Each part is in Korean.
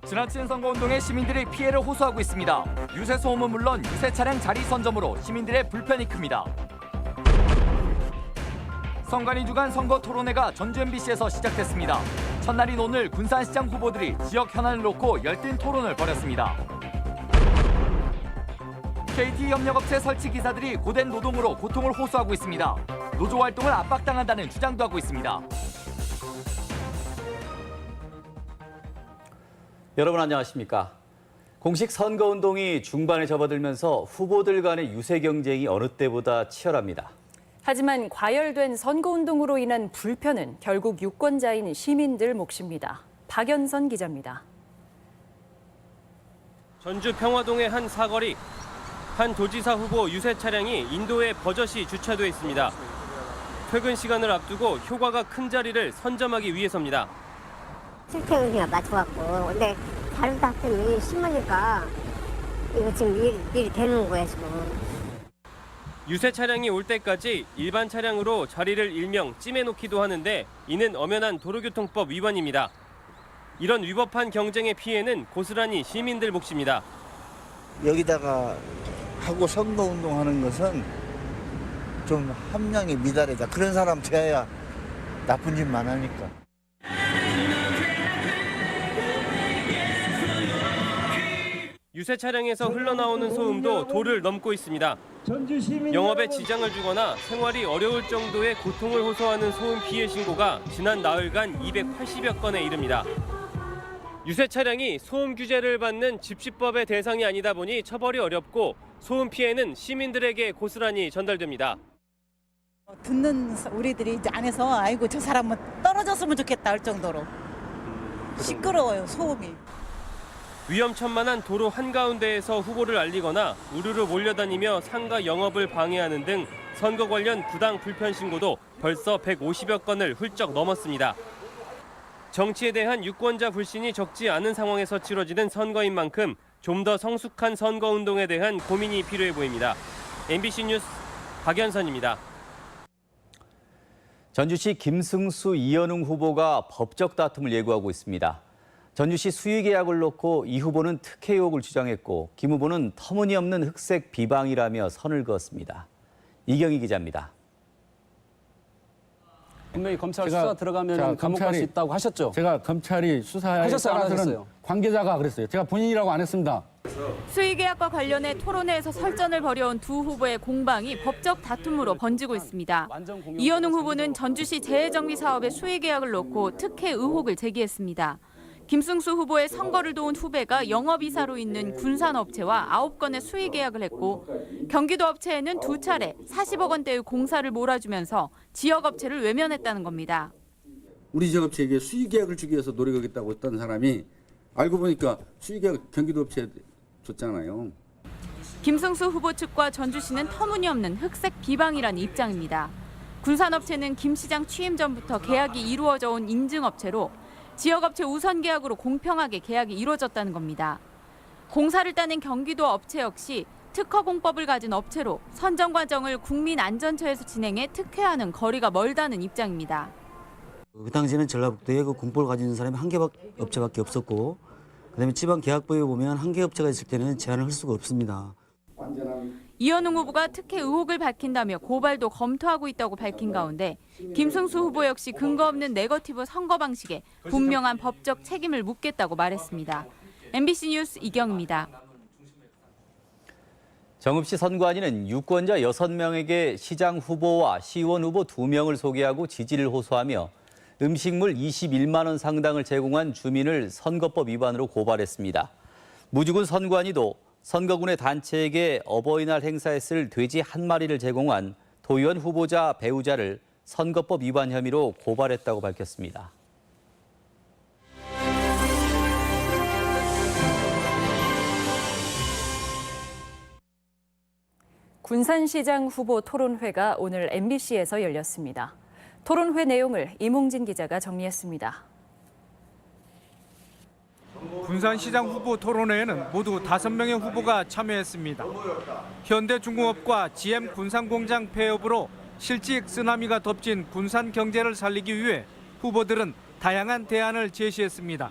지나친 선거운동에 시민들이 피해를 호소하고 있습니다. 유세 소음은 물론 유세 차량 자리 선점으로 시민들의 불편이 큽니다. 선관위 주간 선거 토론회가 전주 MBC에서 시작됐습니다. 첫날인 오늘 군산시장 후보들이 지역 현안을 놓고 열띤 토론을 벌였습니다. KT 협력업체 설치 기사들이 고된 노동으로 고통을 호소하고 있습니다. 노조 활동을 압박당한다는 주장도 하고 있습니다. 여러분 안녕하십니까? 공식 선거운동이 중반에 접어들면서 후보들 간의 유세 경쟁이 어느 때보다 치열합니다. 하지만 과열된 선거운동으로 인한 불편은 결국 유권자인 시민들 몫입니다. 박연선 기자입니다. 전주 평화동의 한 사거리. 한 도지사 후보 유세 차량이 인도에 버젓이 주차돼 있습니다. 퇴근 시간을 앞두고 효과가 큰 자리를 선점하기 위해서입니다. 출퇴근이랑 맞춰갖고 근데 다른 학생이 신문이니까 이거 지금 일이 되는 거야 지금. 유세 차량이 올 때까지 일반 차량으로 자리를 일명 찜해놓기도 하는데 이는 엄연한 도로교통법 위반입니다. 이런 위법한 경쟁의 피해는 고스란히 시민들 몫입니다. 여기다가 하고 선거운동하는 것은 좀 함량이 미달하다. 그런 사람 돼야 나쁜 짓만 하니까. 유세 차량에서 흘러나오는 소음도 도를 넘고 있습니다. 영업에 지장을 주거나 생활이 어려울 정도의 고통을 호소하는 소음 피해 신고가 지난 나흘간 280여 건에 이릅니다. 유세 차량이 소음 규제를 받는 집시법의 대상이 아니다 보니 처벌이 어렵고 소음 피해는 시민들에게 고스란히 전달됩니다. 듣는 우리들이 이제 안에서 아이고 저 사람은 떨어졌으면 좋겠다 할 정도로 시끄러워요 소음이. 위험천만한 도로 한가운데에서 후보를 알리거나 우르르 몰려다니며 상가 영업을 방해하는 등 선거 관련 부당 불편 신고도 벌써 150여 건을 훌쩍 넘었습니다. 정치에 대한 유권자 불신이 적지 않은 상황에서 치러지는 선거인 만큼 좀 더 성숙한 선거운동에 대한 고민이 필요해 보입니다. MBC 뉴스 박연선입니다. 전주시 김승수 이현웅 후보가 법적 다툼을 예고하고 있습니다. 전주시 수의계약을 놓고 이 후보는 특혜 의혹을 주장했고 김 후보는 터무니없는 흑색 비방이라며 선을 그었습니다. 이경희 기자입니다. 분명히 검찰 수사 들어가면 감옥 갈 수 있다고 하셨죠? 제가 검찰이 수사에 따라서는 관계자가 그랬어요. 제가 본인이라고 안 했습니다. 수의계약과 관련해 토론회에서 설전을 벌여온 두 후보의 공방이 법적 다툼으로 번지고 있습니다. 이현웅 후보는 전주시 재해정비 사업의 수의계약을 놓고 특혜 의혹을 제기했습니다. 김승수 후보의 선거를 도운 후배가 영업이사로 있는 군산업체와 9건의 수의계약을 했고 경기도 업체에는 2차례 40억 원대의 공사를 몰아주면서 지역업체를 외면했다는 겁니다. 우리 지역업체에게 수의계약을 주기 위해서 노력하겠다고 했던 사람이 알고 보니까 수의계약 경기도 업체에 줬잖아요. 김승수 후보 측과 전주시는 터무니없는 흑색 비방이라는 입장입니다. 군산업체는 김 시장 취임 전부터 계약이 이루어져 온 인증업체로 지역업체 우선 계약으로 공평하게 계약이 이루어졌다는 겁니다. 공사를 따낸 경기도 업체 역시 특허공법을 가진 업체로 선정 과정을 국민안전처에서 진행해 특혜와는 거리가 멀다는 입장입니다. 그 당시에는 전라북도에 그 공법을 가진 사람이 한 개 업체밖에 없었고 그다음에 지방 계약법에 보면 한 개 업체가 있을 때는 제한을 할 수가 없습니다. 이현웅 후보가 특혜 의혹을 밝힌다며 고발도 검토하고 있다고 밝힌 가운데 김승수 후보 역시 근거 없는 네거티브 선거 방식에 분명한 법적 책임을 묻겠다고 말했습니다. MBC 뉴스 이경입니다. 정읍시 선관위는 유권자 6명에게 시장 후보와 시의원 후보 2명을 소개하고 지지를 호소하며 음식물 21만 원 상당을 제공한 주민을 선거법 위반으로 고발했습니다. 무주군 선관위도 선거군의 단체에게 어버이날 행사에 쓸 돼지 한 마리를 제공한 도의원 후보자 배우자를 선거법 위반 혐의로 고발했다고 밝혔습니다. 군산시장 후보 토론회가 오늘 MBC에서 열렸습니다. 토론회 내용을 이몽진 기자가 정리했습니다. 군산시장 후보 토론회에는 모두 5명의 후보가 참여했습니다. 현대중공업과 GM 군산공장 폐업으로 실직 쓰나미가 덮친 군산 경제를 살리기 위해 후보들은 다양한 대안을 제시했습니다.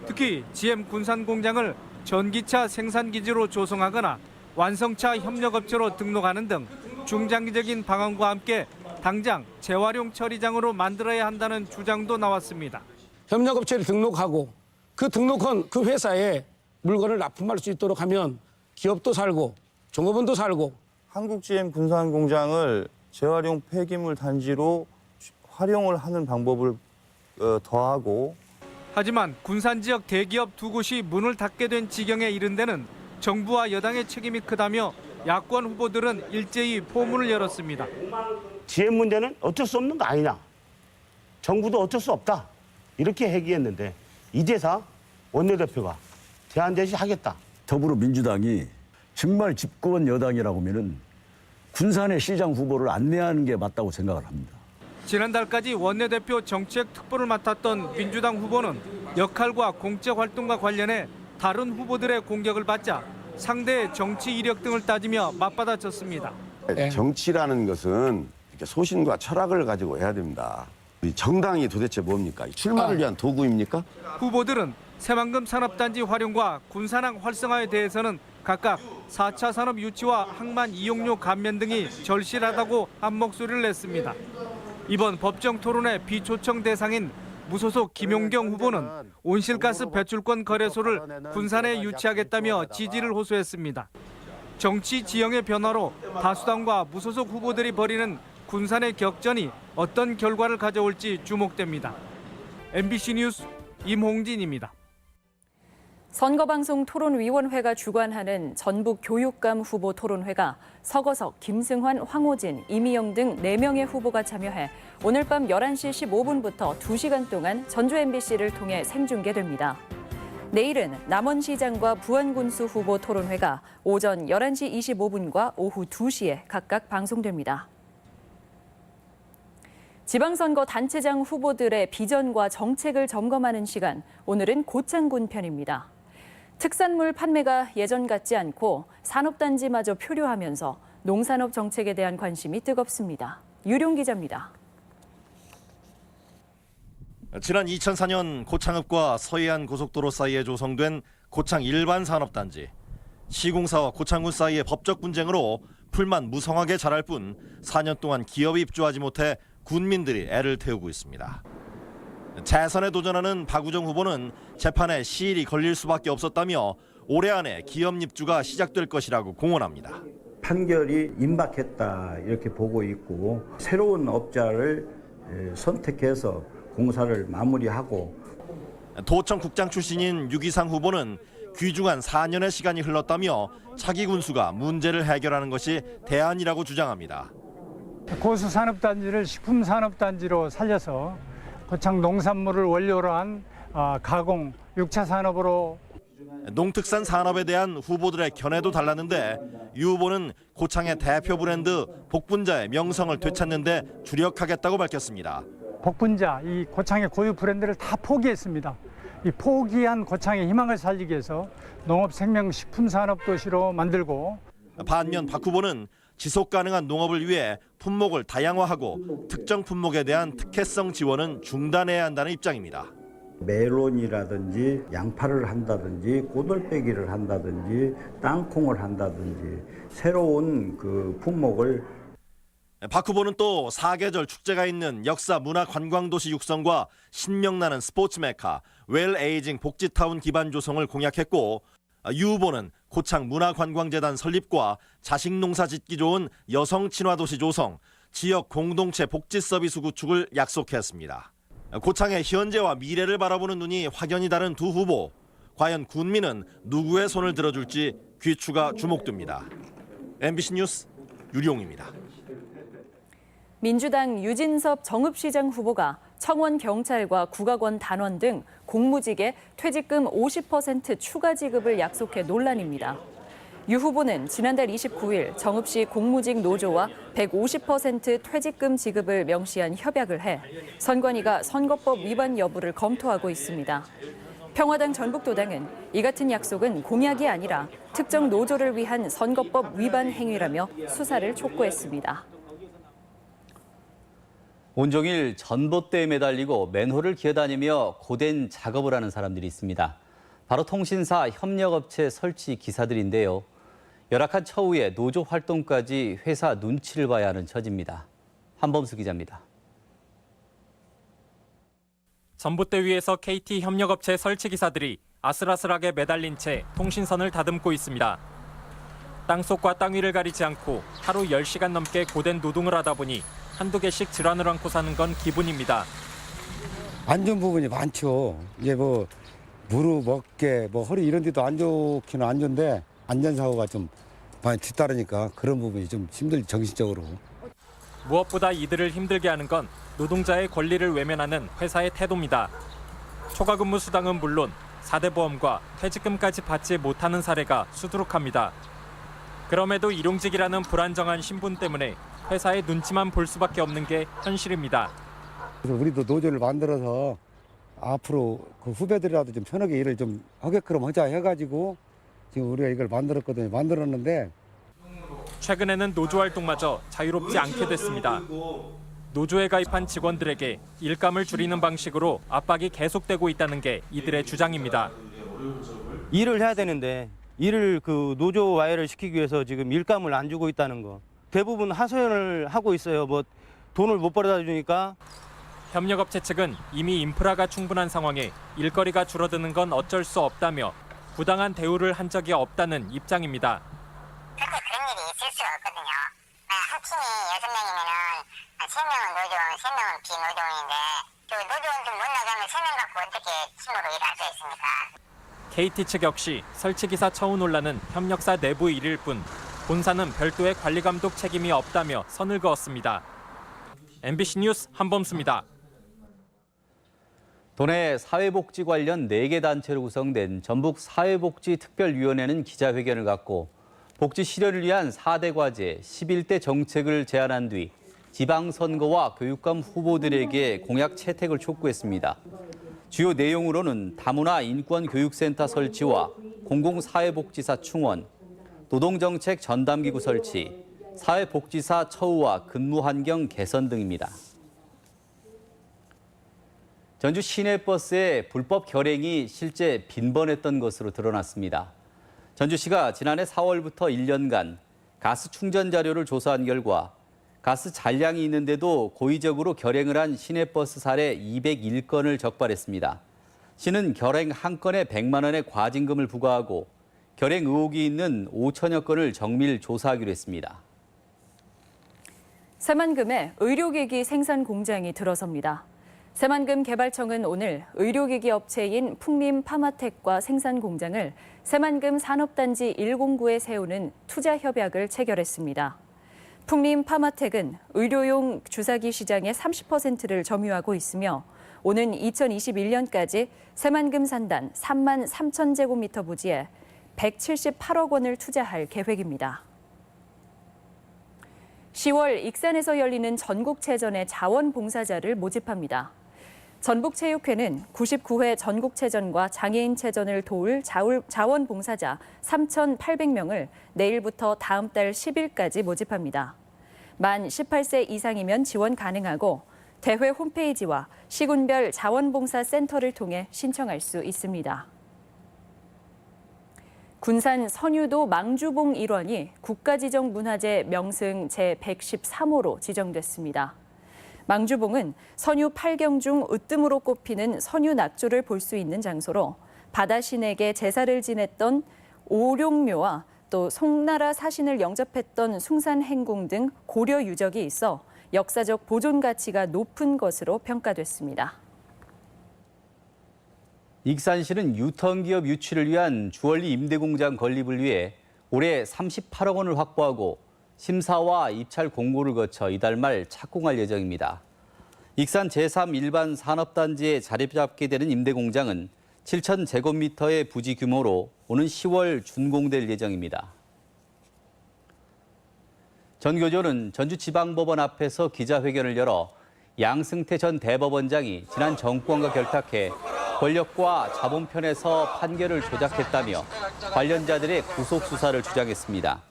특히 GM 군산공장을 전기차 생산기지로 조성하거나 완성차 협력업체로 등록하는 등 중장기적인 방안과 함께 당장 재활용 처리장으로 만들어야 한다는 주장도 나왔습니다. 협력업체를 등록하고 그 등록한 그 회사에 물건을 납품할 수 있도록 하면 기업도 살고 종업원도 살고. 한국 GM 군산공장을 재활용 폐기물 단지로 활용을 하는 방법을 더하고. 하지만 군산 지역 대기업 두 곳이 문을 닫게 된 지경에 이른 데는 정부와 여당의 책임이 크다며 야권 후보들은 일제히 포문을 열었습니다. GM 문제는 어쩔 수 없는 거 아니냐. 정부도 어쩔 수 없다. 이렇게 얘기했는데 이재사 원내대표가 대안 제시하겠다. 더불어민주당이 정말 집권 여당이라고 하면은 군산의 시장 후보를 안 내하는 게 맞다고 생각을 합니다. 지난달까지 원내대표 정책 특보를 맡았던 민주당 후보는 역할과 공적 활동과 관련해 다른 후보들의 공격을 받자 상대의 정치 이력 등을 따지며 맞받아쳤습니다. 정치라는 것은 이렇게 소신과 철학을 가지고 해야 됩니다. 이 정당이 도대체 뭡니까? 출마를 위한 도구입니까? 후보들은 새만금 산업단지 활용과 군산항 활성화에 대해서는 각각 4차 산업 유치와 항만 이용료 감면 등이 절실하다고 한 목소리를 냈습니다. 이번 법정 토론회 비초청 대상인 무소속 김용경 후보는 온실가스 배출권 거래소를 군산에 유치하겠다며 지지를 호소했습니다. 정치 지형의 변화로 다수당과 무소속 후보들이 벌이는 군산의 격전이 어떤 결과를 가져올지 주목됩니다. MBC 뉴스 임홍진입니다. 선거방송 토론위원회가 주관하는 전북 교육감 후보 토론회가 서거석, 김승환, 황호진, 이미영 등 4명의 후보가 참여해 오늘 밤 11시 15분부터 2시간 동안 전주 MBC를 통해 생중계됩니다. 내일은 남원시장과 부안군수 후보 토론회가 오전 11시 25분과 오후 2시에 각각 방송됩니다. 지방선거 단체장 후보들의 비전과 정책을 점검하는 시간, 오늘은 고창군 편입니다. 특산물 판매가 예전 같지 않고 산업단지마저 표류하면서 농산업 정책에 대한 관심이 뜨겁습니다. 유룡 기자입니다. 지난 2004년 고창읍과 서해안 고속도로 사이에 조성된 고창 일반 산업단지. 시공사와 고창군 사이의 법적 분쟁으로 풀만 무성하게 자랄 뿐 4년 동안 기업이 입주하지 못해 군민들이 애를 태우고 있습니다. 재선에 도전하는 박우정 후보는 재판에 시일이 걸릴 수밖에 없었다며 올해 안에 기업 입주가 시작될 것이라고 공언합니다. 판결이 임박했다 이렇게 보고 있고 새로운 업자를 선택해서 공사를 마무리하고. 도청 국장 출신인 유기상 후보는 귀중한 4년의 시간이 흘렀다며 차기 군수가 문제를 해결하는 것이 대안이라고 주장합니다. 고수산업단지를 식품산업단지로 살려서 고창 농산물을 원료로 한 가공, 6차 산업으로. 농특산 산업에 대한 후보들의 견해도 달랐는데 유 후보는 고창의 대표 브랜드 복분자의 명성을 되찾는 데 주력하겠다고 밝혔습니다. 복분자, 이 고창의 고유 브랜드를 다 포기했습니다. 이 포기한 고창의 희망을 살리기 위해서 농업생명식품산업도시로 만들고. 반면 박 후보는 지속 가능한 농업을 위해 품목을 다양화하고 특정 품목에 대한 특혜성 지원은 중단해야 한다는 입장입니다. 멜론이라든지 양파를 한다든지 꼬들빼기를 한다든지 땅콩을 한다든지 새로운 그 품목을. 박 후보는 또 사계절 축제가 있는 역사 문화 관광도시 육성과 신명나는 스포츠 메카 웰에이징 복지타운 기반 조성을 공약했고, 유 후보는 고창 문화관광재단 설립과 자식농사 짓기 좋은 여성 친화도시 조성, 지역 공동체 복지 서비스 구축을 약속했습니다. 고창의 현재와 미래를 바라보는 눈이 확연히 다른 두 후보. 과연 군민은 누구의 손을 들어줄지 귀추가 주목됩니다. MBC 뉴스 유룡입니다. 민주당 유진섭 정읍시장 후보가 청원 경찰과 국악원 단원 등 공무직에 퇴직금 50% 추가 지급을 약속해 논란입니다. 유 후보는 지난달 29일 정읍시 공무직 노조와 150% 퇴직금 지급을 명시한 협약을 해 선관위가 선거법 위반 여부를 검토하고 있습니다. 평화당 전북도당은 이 같은 약속은 공약이 아니라 특정 노조를 위한 선거법 위반 행위라며 수사를 촉구했습니다. 온종일 전봇대에 매달리고 맨홀을 기어다니며 고된 작업을 하는 사람들이 있습니다. 바로 통신사 협력업체 설치 기사들인데요. 열악한 처우에 노조 활동까지 회사 눈치를 봐야 하는 처지입니다. 한범수 기자입니다. 전봇대 위에서 KT 협력업체 설치 기사들이 아슬아슬하게 매달린 채 통신선을 다듬고 있습니다. 땅속과 땅 위를 가리지 않고 하루 10시간 넘게 고된 노동을 하다 보니 한두 개씩 질환을 안고 사는 건 기분입니다. 안전 부분이 많죠. 이제 뭐 무릎, 어깨, 뭐 허리 이런 데도 안 좋기는 안 좋은데 안전사고가 좀 많이 뒤따르니까 그런 부분이 좀 힘들지, 정신적으로. 무엇보다 이들을 힘들게 하는 건 노동자의 권리를 외면하는 회사의 태도입니다. 초과 근무 수당은 물론 4대 보험과 퇴직금까지 받지 못하는 사례가 수두룩합니다. 그럼에도 일용직이라는 불안정한 신분 때문에 회사의 눈치만 볼 수밖에 없는 게 현실입니다. 그래서 우리도 노조를 만들어서 앞으로 그 후배들이라도 좀 편하게 일을 좀 하게끔 하자 해가지고 지금 우리가 이걸 만들었거든요. 만들었는데 최근에는 노조 활동마저 자유롭지 않게 됐습니다. 노조에 가입한 직원들에게 일감을 줄이는 방식으로 압박이 계속되고 있다는 게 이들의 주장입니다. 일을 해야 되는데 일을 그 노조 와해를 시키기 위해서 지금 일감을 안 주고 있다는 거. 대부분 하소연을 하고 있어요. 뭐 돈을 못 벌어다 주니까. 협력업체 측은 이미 인프라가 충분한 상황에 일거리가 줄어드는 건 어쩔 수 없다며 부당한 대우를 한 적이 없다는 입장입니다. 그런 일이 있을 수가 없거든요. 한 팀이 6명이면은 3명은 노조, 3명은 비노조원인데 그 노조원들 못 나가면 3명 갖고 어떻게 팀으로 일할 수 있습니까? KT 측 역시 설치기사 처우 논란은 협력사 내부 일일 뿐 본사는 별도의 관리감독 책임이 없다며 선을 그었습니다. MBC 뉴스 한범수입니다. 도내 사회복지 관련 4개 단체로 구성된 전북 사회복지특별위원회는 기자회견을 갖고 복지 실현을 위한 4대 과제, 11대 정책을 제안한 뒤 지방선거와 교육감 후보들에게 공약 채택을 촉구했습니다. 주요 내용으로는 다문화 인권교육센터 설치와 공공사회복지사 충원, 노동정책 전담기구 설치, 사회복지사 처우와 근무 환경 개선 등입니다. 전주 시내버스의 불법 결행이 실제 빈번했던 것으로 드러났습니다. 전주시가 지난해 4월부터 1년간 가스 충전 자료를 조사한 결과 가스 잔량이 있는데도 고의적으로 결행을 한 시내버스 사례 201건을 적발했습니다. 시는 결행 한 건에 100만 원의 과징금을 부과하고 결행 의혹이 있는 5천여 건을 정밀 조사하기로 했습니다. 새만금에 의료기기 생산 공장이 들어섭니다. 새만금 개발청은 오늘 의료기기 업체인 풍림파마텍과 생산 공장을 새만금 산업단지 109에 세우는 투자 협약을 체결했습니다. 풍림파마텍은 의료용 주사기 시장의 30%를 점유하고 있으며 오는 2021년까지 새만금 산단 3만 3천 제곱미터 부지에 178억 원을 투자할 계획입니다. 10월 익산에서 열리는 전국체전에 자원봉사자를 모집합니다. 전북체육회는 99회 전국체전과 장애인체전을 도울 자원봉사자 3,800명을 내일부터 다음 달 10일까지 모집합니다. 만 18세 이상이면 지원 가능하고 대회 홈페이지와 시군별 자원봉사센터를 통해 신청할 수 있습니다. 군산 선유도 망주봉 일원이 국가지정문화재 명승 제113호로 지정됐습니다. 망주봉은 선유 8경 중 으뜸으로 꼽히는 선유 낙조를 볼 수 있는 장소로 바다신에게 제사를 지냈던 오룡묘와 또 송나라 사신을 영접했던 숭산행궁 등 고려 유적이 있어 역사적 보존 가치가 높은 것으로 평가됐습니다. 익산시는 유턴기업 유치를 위한 주얼리 임대공장 건립을 위해 올해 38억 원을 확보하고 심사와 입찰 공고를 거쳐 이달 말 착공할 예정입니다. 익산 제3 일반 산업단지에 자리 잡게 되는 임대공장은 7,000제곱미터의 부지 규모로 오는 10월 준공될 예정입니다. 전교조는 전주지방법원 앞에서 기자회견을 열어 양승태 전 대법원장이 지난 정권과 결탁해 권력과 자본 편에서 판결을 조작했다며 관련자들의 구속 수사를 주장했습니다.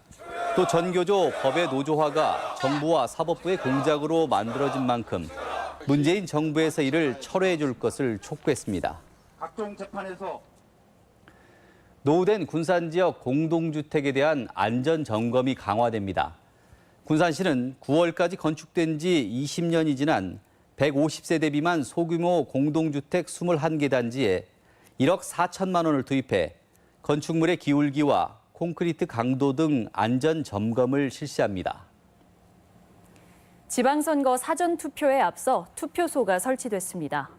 또 전교조 법의 노조화가 정부와 사법부의 공작으로 만들어진 만큼 문재인 정부에서 이를 철회해 줄 것을 촉구했습니다. 각종 재판에서 노후된 군산 지역 공동주택에 대한 안전 점검이 강화됩니다. 군산시는 9월까지 건축된 지 20년이 지난 150세대 미만 소규모 공동주택 21개 단지에 1억 4천만 원을 투입해 건축물의 기울기와 콘크리트 강도 등 안전 점검을 실시합니다. 지방선거 사전투표에 앞서 투표소가 설치됐습니다.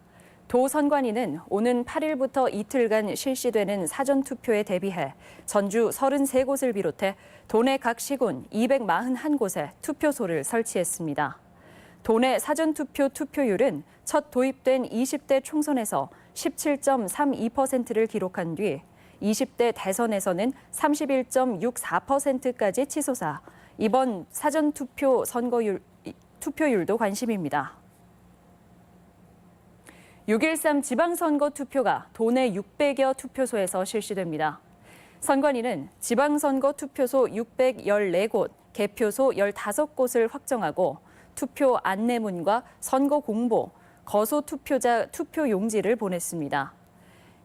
도 선관위는 오는 8일부터 이틀간 실시되는 사전투표에 대비해 전주 33곳을 비롯해 도내 각 시군 241곳에 투표소를 설치했습니다. 도내 사전투표 투표율은 첫 도입된 20대 총선에서 17.32%를 기록한 뒤 20대 대선에서는 31.64%까지 치솟아 이번 사전투표 투표율도 관심입니다. 6.13 지방선거 투표가 도내 600여 투표소에서 실시됩니다. 선관위는 지방선거 투표소 614곳, 개표소 15곳을 확정하고 투표 안내문과 선거 공보, 거소 투표자 투표 용지를 보냈습니다.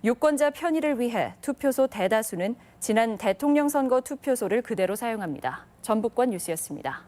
유권자 편의를 위해 투표소 대다수는 지난 대통령 선거 투표소를 그대로 사용합니다. 전북권 뉴스였습니다.